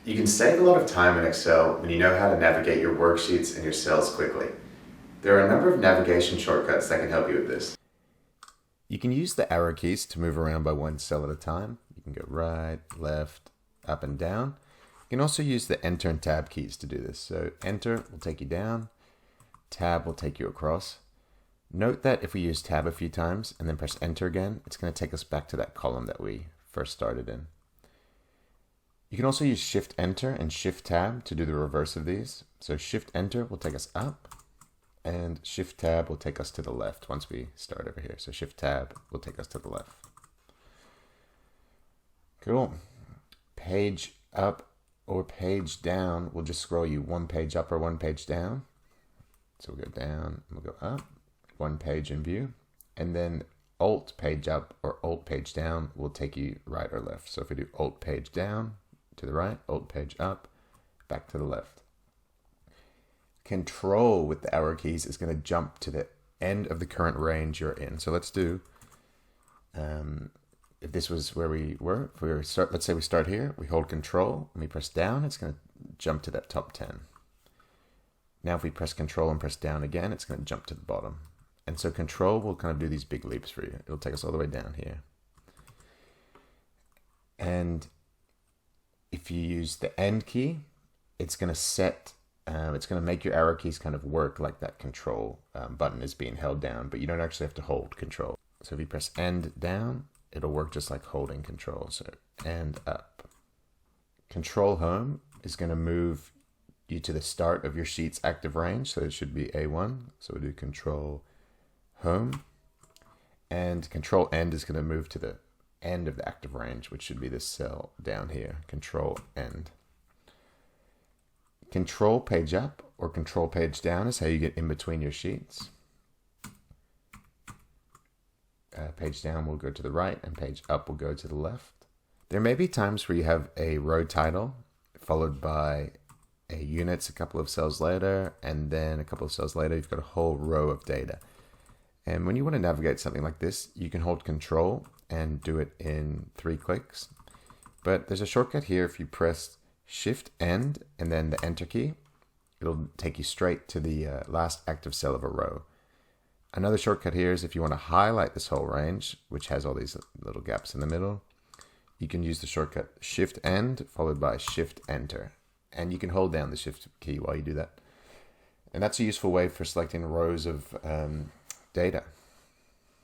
You can save a lot of time in Excel when you know how to navigate your worksheets and your cells quickly. There are a number of navigation shortcuts that can help you with this. You can use the arrow keys to move around by one cell at a time. You can go right, left, up and down. You can also use the Enter and Tab keys to do this. So Enter will take you down, Tab will take you across. Note that if we use Tab a few times and then press Enter again, it's going to take us back to that column that we first started in. You can also use Shift Enter and Shift Tab to do the reverse of these. So Shift Enter will take us up, and Shift Tab will take us to the left once we start over here. So Shift Tab will take us to the left. Cool. Page up or page down will just scroll you one page up or one page down. So we'll go down, we'll go up, one page in view, and then Alt page up or Alt page down will take you right or left. So if we do Alt page down to the right, Alt page up, back to the left. Control with the arrow keys is going to jump to the end of the current range you're in. So let's do, if this was where we were, let's say we start here, we hold Control, and we press down, it's going to jump to that top 10. Now if we press Control and press down again, it's going to jump to the bottom. And so Control will kind of do these big leaps for you. It'll take us all the way down here. And if you use the End key, it's going to it's going to make your arrow keys kind of work like that Control button is being held down, but you don't actually have to hold Control. So if you press End down, it'll work just like holding Control. So End up. Control Home is going to move you to the start of your sheet's active range. So it should be A1. So we'll do Control Home. And Control End is going to move to the end of the active range, which should be this cell down here. Control End. Control page up or control page down is how you get in between your sheets. Page down will go to the right and page up will go to the left. There may be times where you have a row title followed by a units a couple of cells later, and then a couple of cells later you've got a whole row of data. And when you want to navigate something like this, you can hold Control and do it in 3 clicks. But there's a shortcut here. If you press Shift End and then the Enter key, it'll take you straight to the last active cell of a row. Another shortcut here is if you want to highlight this whole range, which has all these little gaps in the middle, you can use the shortcut Shift End followed by Shift Enter. And you can hold down the Shift key while you do that. And that's a useful way for selecting rows of data.